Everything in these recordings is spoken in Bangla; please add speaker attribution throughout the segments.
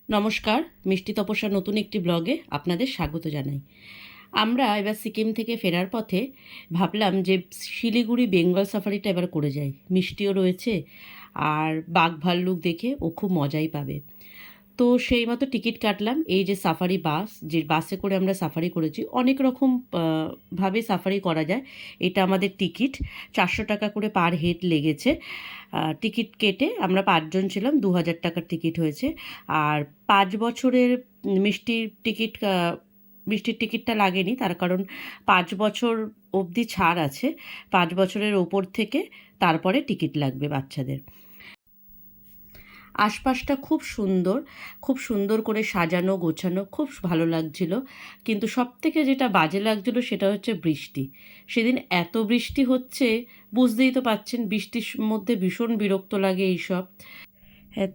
Speaker 1: নমস্কার, মিষ্টি তপস্যার নতুন একটি ব্লগে আপনাদের স্বাগত জানাই। আমরা এবার সিকিম থেকে ফেরার পথে ভাবলাম যে শিলিগুড়ি বেঙ্গল সাফারিটা এবার করে যাই। মিষ্টিও রয়েছে আর বাঘ ভাল্লুক দেখে ও খুব মজাই পাবে। তো সেই মতো টিকিট কাটলাম। এই যে সাফারি বাস, যে বাসে করে আমরা সাফারি করেছি, অনেক রকম ভাবে সাফারি করা যায়। এটা আমাদের টিকিট 400 টাকা করে পার হেড লেগেছে। টিকিট কেটে আমরা 5 জন ছিলাম, 2000 টাকার টিকিট হয়েছে। আর 5 বছরের মিষ্টির টিকিট মিষ্টির টিকিটটা লাগেনি, তার কারণ 5 বছর অবধি ছাড় আছে। 5 বছরের ওপর থেকে তারপরে টিকিট লাগবে বাচ্চাদের। আশপাশটা খুব সুন্দর করে সাজানো গোছানো, খুব ভালো লাগছিল। কিন্তু সবথেকে যেটা বাজে লাগছিল সেটা হচ্ছে বৃষ্টি। সেদিন এত বৃষ্টি হচ্ছে, বুঝতেই তো পারছেন, বৃষ্টির মধ্যে ভীষণ বিরক্ত লাগে এইসব। হ্যাঁ,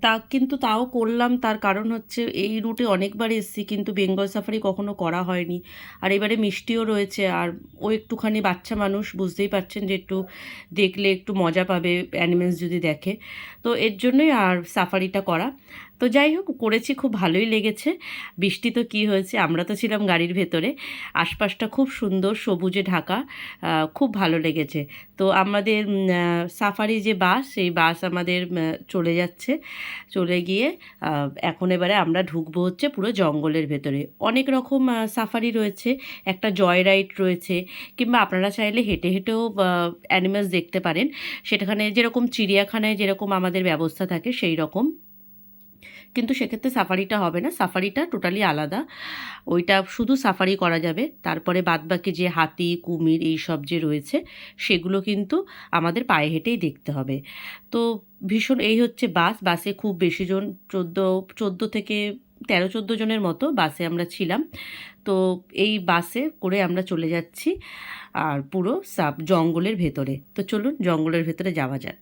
Speaker 1: তাও করলাম। তার কারণ হচ্ছে এই রুটে অনেকবার এসেছি, কিন্তু বেঙ্গল সাফারি কখনো করা হয়নি। আর এবারে মিষ্টিও রয়েছে, আর ও একটুখানি বাচ্চা মানুষ, বুঝতেই পারছেন যে একটু দেখলে একটু মজা পাবে অ্যানিমেলস যদি দেখে। তো এর জন্যই আর সাফারিটা করা। তো যাই হোক, করেছি, খুব ভালোই লেগেছে। বৃষ্টি তো কী হয়েছে, আমরা তো ছিলাম গাড়ির ভেতরে। আশপাশটা খুব সুন্দর, সবুজে ঢাকা, খুব ভালো লেগেছে। তো আমাদের সাফারি যে বাস, সেই বাস আমাদের চলে যাচ্ছে। চলে গিয়ে এখন এবারে আমরা ঢুকবো হচ্ছে পুরো জঙ্গলের ভেতরে। অনেক রকম সাফারি রয়েছে, একটা জয় রাইড রয়েছে, কিংবা আপনারা চাইলে হেঁটে হেঁটেও অ্যানিমেলস দেখতে পারেন। সেখানে যেরকম চিড়িয়াখানায় যেরকম আমাদের ব্যবস্থা থাকে সেই রকম, কিন্তু সেক্ষেত্রে সাফারিটা হবে না। সাফারিটা টোটালি আলাদা, ওইটা শুধু সাফারি করা যাবে। তারপরে বাদবাকি যে হাতি, কুমির এই সব যে রয়েছে, সেগুলো কিন্তু আমাদের পায়ে হেঁটেই দেখতে হবে। তো ভীষণ, এই হচ্ছে বাসে খুব বেশি জন, 14 থেকে 13-14 জনের মতো বাসে আমরা ছিলাম। তো এই বাসে করে আমরা চলে যাচ্ছি আর পুরো জঙ্গলের ভেতরে। তো চলুন জঙ্গলের ভেতরে যাওয়া যাক।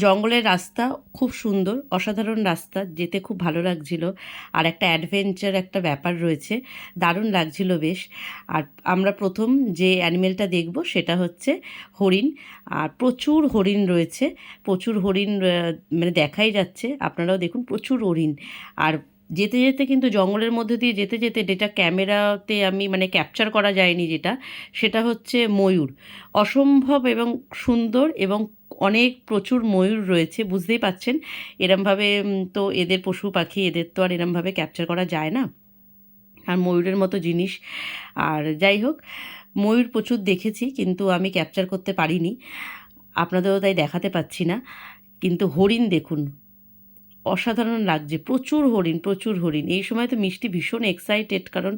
Speaker 1: জঙ্গলের রাস্তা খুব সুন্দর, অসাধারণ রাস্তা, যেতে খুব ভালো লাগছিল। আর একটা অ্যাডভেঞ্চার একটা ব্যাপার রয়েছে, দারুণ লাগছিল বেশ। আর আমরা প্রথম যে অ্যানিমেলটা দেখব সেটা হচ্ছে হরিণ। আর প্রচুর হরিণ রয়েছে, প্রচুর হরিণ, মানে দেখাই যাচ্ছে, আপনারাও দেখুন, প্রচুর হরিণ। আর যেতে যেতে কিন্তু জঙ্গলের মধ্যে দিয়ে যেতে যেতে, যেটা ক্যামেরাতে আমি মানে ক্যাপচার করা যায়নি, সেটা হচ্ছে ময়ূর। অসম্ভব এবং সুন্দর, এবং অনেক প্রচুর ময়ূর রয়েছে, বুঝতেই পাচ্ছেন। এরমভাবে তো এদের পশু পাখি, এদের তো আর এরমভাবে ক্যাপচার করা যায় না, আর ময়ূরের মতো জিনিস। আর যাই হোক, ময়ূর প্রচুর দেখেছি, কিন্তু আমি ক্যাপচার করতে পারিনি, আপনাদেরও তাই দেখাতে পাচ্ছি না। কিন্তু হরিণ দেখুন, অসাধারণ লাগছে, প্রচুর হরিণ, প্রচুর হরিণ। এই সময় তো মিষ্টি ভীষণ এক্সাইটেড, কারণ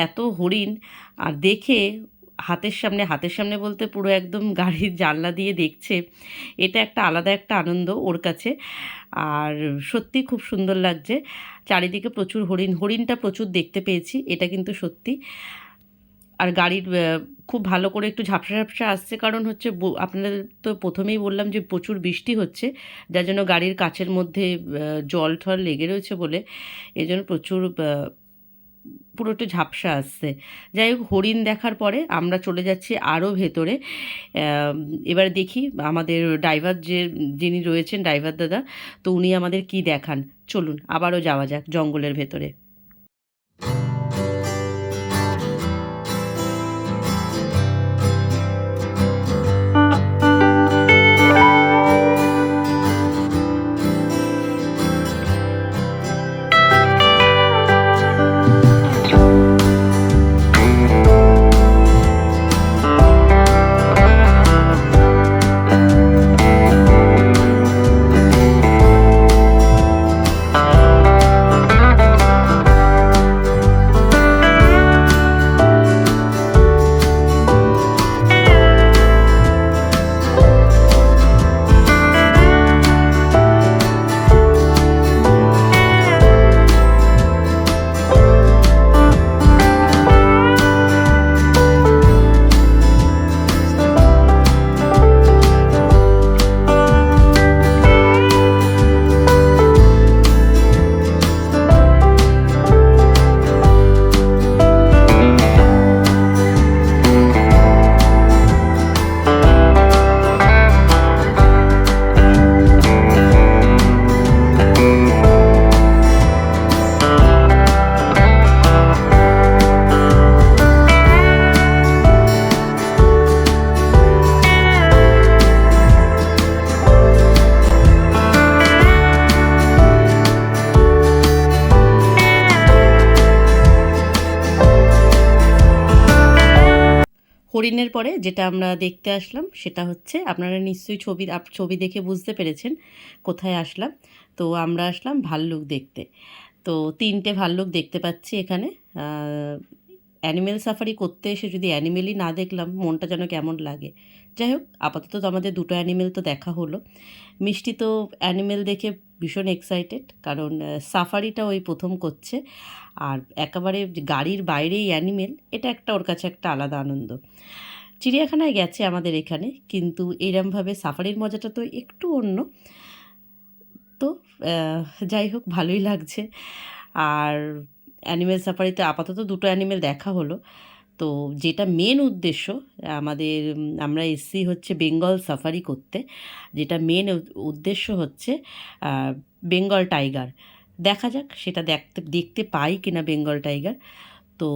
Speaker 1: এত হরিণ। আর দেখে হাতের সামনে বলতে পুরো একদম গাড়ির জানলা দিয়ে দেখছে, এটা একটা আলাদা একটা আনন্দ ওর কাছে। আর সত্যি খুব সুন্দর লাগছে, চারিদিকে প্রচুর হরিণটা প্রচুর দেখতে পেয়েছি, এটা কিন্তু সত্যি। আর গাড়ির খুব ভালো করে একটু ঝাপসা ঝাপসা আসছে, কারণ হচ্ছে আপনাদের তো প্রথমেই বললাম যে প্রচুর বৃষ্টি হচ্ছে, যার জন্য গাড়ির কাচের মধ্যে জল ঠল লেগে রয়েছে বলে, এই জন্য প্রচুর পুরো একটু ঝাপসা আসছে। যাই হোক, হরিণ দেখার পরে আমরা চলে যাচ্ছি আরও ভেতরে। এবার দেখি আমাদের ড্রাইভার যিনি রয়েছেন, ড্রাইভার দাদা, তো উনি আমাদের কি দেখান। চলুন আবারও যাওয়া যাক জঙ্গলের ভেতরে। হরিণের পরে যেটা আমরা দেখতে আসলাম সেটা হচ্ছে, আপনারা নিশ্চয়ই ছবি দেখে বুঝতে পেরেছেন কোথায় আসলাম। তো আমরা আসলাম ভাল্লুক দেখতে। তো 3টে ভাল্লুক দেখতে পাচ্ছি এখানে। অ্যানিমেল সাফারি করতে এসে যদি অ্যানিমেলই না দেখলাম, মনটা যেন কেমন লাগে। যাই হোক, আপাতত তো আমাদের 2টো অ্যানিমেল তো দেখা হলো। মিষ্টি তো অ্যানিমেল দেখে ভীষণ এক্সাইটেড, কারণ সাফারিটা ওই প্রথম করছে। আর একেবারে গাড়ির বাইরেই অ্যানিমেল, এটা একটা ওর কাছে একটা আলাদা আনন্দ। চিড়িয়াখানায় গেছে আমাদের এখানে, কিন্তু এরমভাবে সাফারির মজাটা তো একটু অন্য। তো যাই হোক, ভালোই লাগছে। আর অ্যানিমেল সাফারিতে আপাতত 2টো অ্যানিমেল দেখা হলো। তো যেটা মেন উদ্দেশ্য আমাদের, আমরা এসছি হচ্ছে বেঙ্গল সাফারি করতে। যেটা মেন উদ্দেশ্য হচ্ছে বেঙ্গল টাইগার। দেখা যাক সেটা দেখতে পাই কিনা বেঙ্গল টাইগার। তো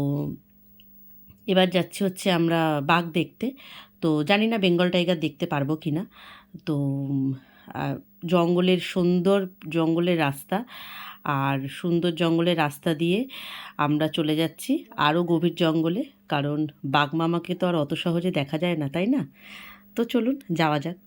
Speaker 1: এবার যাচ্ছি হচ্ছে আমরা বাঘ দেখতে। তো জানি না বেঙ্গল টাইগার দেখতে পারবো কি না। তো সুন্দর জঙ্গলের রাস্তা, আর সুন্দর জঙ্গলের রাস্তা দিয়ে আমরা চলে যাচ্ছি আরও গভীর জঙ্গলে, কারণ বাঘ মামাকে তো আর অত সহজে দেখা যায় না, তাই না? তো চলুন যাওয়া যাক।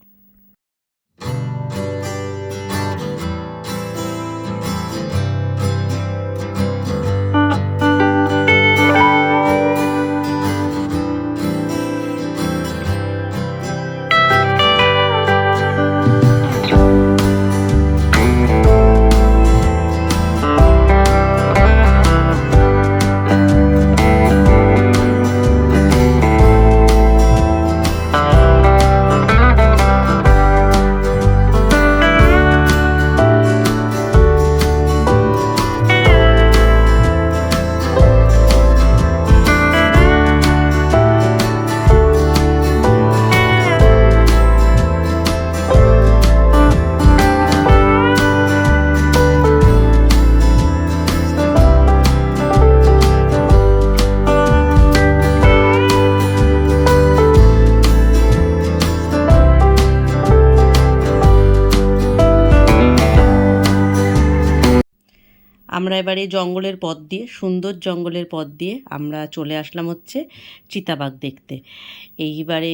Speaker 1: আমরা এবারে জঙ্গলের পথ দিয়ে, সুন্দর জঙ্গলের পথ দিয়ে আমরা চলে আসলাম হচ্ছে চিতাবাঘ দেখতে। এইবারে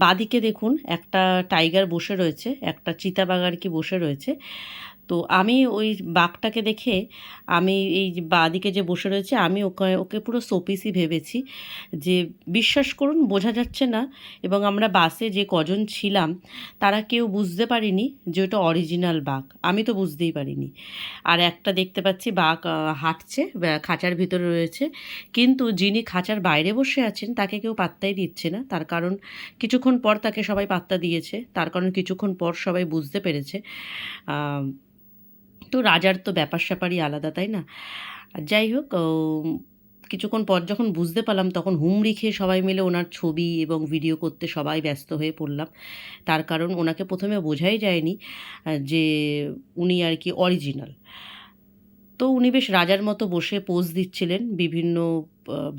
Speaker 1: বাঁদিকে দেখুন একটা টাইগার বসে রয়েছে, একটা চিতাবাঘ আর কি বসে রয়েছে। তো আমি ওই বাঘটাকে দেখে, আমি এই যে বাঁদিকে যে বসে রয়েছে, আমি ওকে পুরো শোপিসই ভেবেছি। যে বিশ্বাস করুন, বোঝা যাচ্ছে না। এবং আমরা বাসে যে কজন ছিলাম তারা কেউ বুঝতে পারিনি যে ওটা অরিজিনাল বাঘ। আমি তো বুঝতেই পারিনি। আর একটা দেখতে পাচ্ছি বাঘ হাঁটছে, খাঁচার ভিতরে রয়েছে, কিন্তু যিনি খাঁচার বাইরে বসে আছেন তাকে কেউ পাত্তাই দিচ্ছে না। তার কারণ কিছুক্ষণ পর তাকে সবাই পাত্তা দিয়েছে, তার কারণ কিছুক্ষণ পর সবাই বুঝতে পেরেছে। তো রাজার তো ব্যাপার স্যাপারই আলাদা, তাই না? আর যাই হোক, কিছুক্ষণ পর যখন বুঝতে পারলাম তখন হুমড়ি খেয়ে সবাই মিলে ওনার ছবি এবং ভিডিও করতে সবাই ব্যস্ত হয়ে পড়লাম। তার কারণ ওনাকে প্রথমে বোঝাই যায়নি যে উনি আর কি অরিজিনাল। তো উনি বেশ রাজার মতো বসে পোজ দিচ্ছিলেন, বিভিন্ন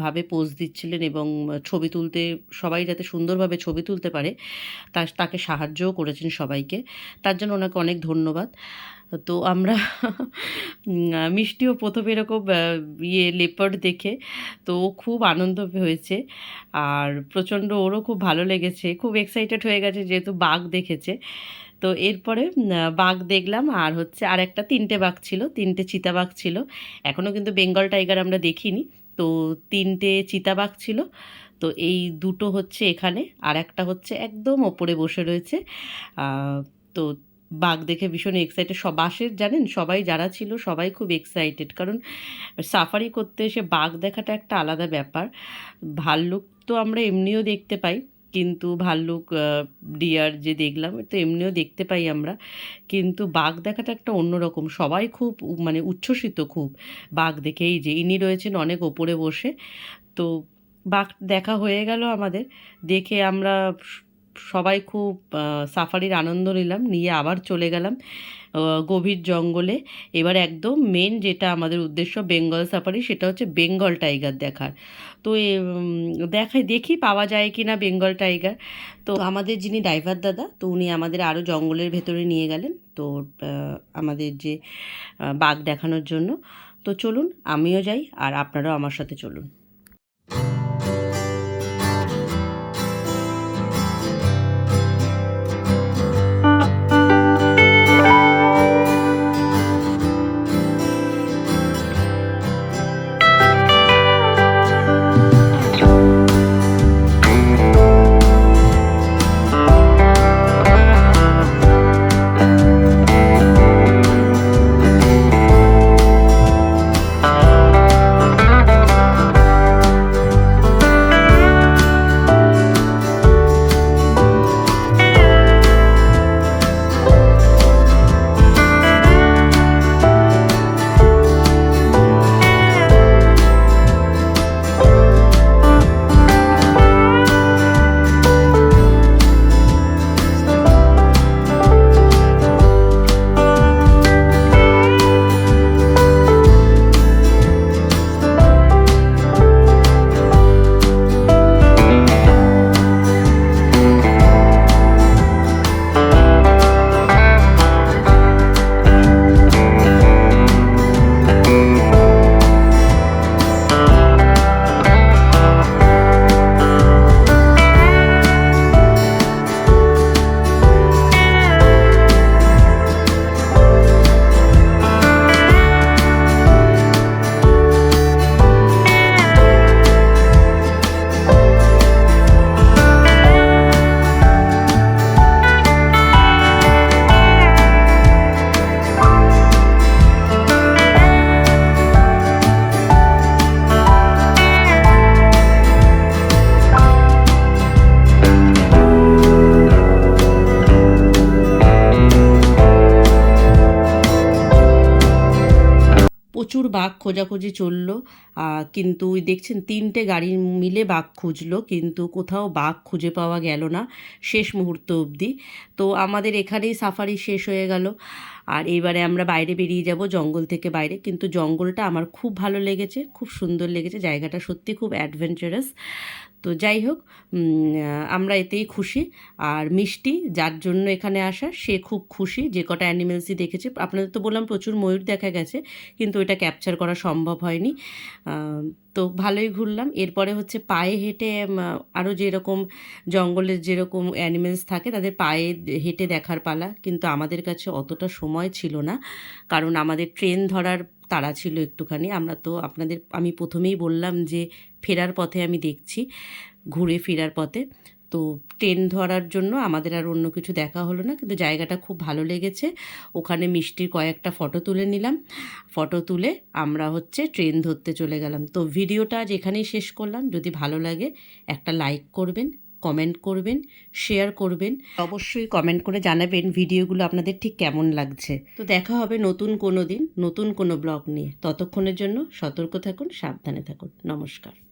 Speaker 1: ভাবে পোজ দিচ্ছিলেন এবং ছবি তুলতে, সবাই যাতে সুন্দরভাবে ছবি তুলতে পারে তাকে সাহায্যও করেছেন সবাইকে। তার জন্য ওনাকে অনেক ধন্যবাদ। তো আমরা মিষ্টিও ১ম এরকম লেপার্ড দেখে তো ও খুব আনন্দ হয়েছে। আর প্রচণ্ড ওরও খুব ভালো লেগেছে। খুব এক্সাইটেড হয়ে গেছে যেহেতু বাঘ দেখেছে। তো এরপরে বাঘ দেখলাম, আর হচ্ছে আরেকটা ৩টে বাঘ ছিল, ৩টে চিতাবাঘ ছিল। এখনও কিন্তু বেঙ্গল টাইগার আমরা দেখিনি। তো ৩টে চিতাবাঘ ছিল। তো এই ২টো হচ্ছে এখানে, আরেকটা হচ্ছে একদম ওপরে বসে রয়েছে। আ তো বাঘ দেখে ভীষণ এক্সাইটেড। বাসের জানেন সবাই যারা ছিল সবাই খুব এক্সাইটেড। কারণ সাফারি করতে এসে বাঘ দেখাটা একটা আলাদা ব্যাপার। ভাল্লুক তো আমরা এমনিও দেখতে পাই। কিন্তু ভাল্লুক, ডিয়ার যে দেখলাম তো এমনিও দেখতে পাই আমরা। কিন্তু বাঘ দেখাটা একটা অন্যরকম। সবাই খুব মানে উচ্ছ্বসিত খুব বাঘ দেখে। এই যে ইনি রয়েছেন অনেক ওপরে বসে। তো বাঘ দেখা হয়ে গেল আমাদের। দেখে আমরা সবাই খুব সাফারির আনন্দ নিলাম। নিয়ে আবার চলে গেলাম গভীর জঙ্গলে। এবার একদম মেন যেটা আমাদের উদ্দেশ্য বেঙ্গল সাফারি, সেটা হচ্ছে বেঙ্গল টাইগার দেখার। তো দেখি পাওয়া যায় কি না বেঙ্গল টাইগার। তো আমাদের যিনি ড্রাইভার দাদা, তো উনি আমাদের আরও জঙ্গলের ভেতরে নিয়ে গেলেন তো আমাদের যে বাঘ দেখানোর জন্য। তো চলুন আমিও যাই আর আপনারাও আমার সাথে চলুন। প্রচুর বাঘ খোঁজাখুঁজি চলল। কিন্তু ওই দেখছেন ৩টে গাড়ি মিলে বাঘ খুঁজলো, কিন্তু কোথাও বাঘ খুঁজে পাওয়া গেল না শেষ মুহূর্ত অবধি। তো আমাদের এখানেই সাফারি শেষ হয়ে গেল। আর এইবারে আমরা বাইরে বেরিয়ে যাব, জঙ্গল থেকে বাইরে। কিন্তু জঙ্গলটা আমার খুব ভালো লেগেছে, খুব সুন্দর লেগেছে। জায়গাটা সত্যি খুব অ্যাডভেঞ্চারাস। তো যাই হোক, আমরা এতেই খুশি। আর মিষ্টি যার জন্য এখানে আসা সে খুব খুশি, যে কটা অ্যানিমেলসই দেখেছে। আপনাদের তো বললাম প্রচুর ময়ূর দেখা গেছে, কিন্তু এটা ক্যাপচার করা সম্ভব হয়নি। তো ভালোই ঘুরলাম। এরপরে হচ্ছে পায়ে হেঁটে আরও যেরকম জঙ্গলের যেরকম অ্যানিমেলস থাকে তাদের পায়ে হেঁটে দেখার পালা। কিন্তু আমাদের কাছে অতটা সময় ছিল না, কারণ আমাদের ট্রেন ধরার তাড়া ছিল একটুখানি। আমরা তো আমি প্রথমেই বললাম যে ফেরার পথে আমি দেখছি, ঘুরে ফেরার পথে। তো ট্রেন ধরার জন্য আমাদের আর অন্য কিছু দেখা হলো না, কিন্তু জায়গাটা খুব ভালো লেগেছে। ওখানে মিষ্টির কয়েকটা ফটো তুলে নিলাম। ফটো তুলে আমরা হচ্ছে ট্রেন ধরতে চলে গেলাম। তো ভিডিওটা আজ এখানেই শেষ করলাম। যদি ভালো লাগে একটা লাইক করবেন, কমেন্ট করবেন, শেয়ার করবেন। অবশ্যই কমেন্ট করে জানাবেন ভিডিওগুলো আপনাদের ঠিক কেমন লাগছে। তো দেখা হবে নতুন কোনো দিন, নতুন কোনো ব্লগ নিয়ে। ততক্ষণের জন্য সতর্ক থাকুন, সাবধানে থাকুন। নমস্কার।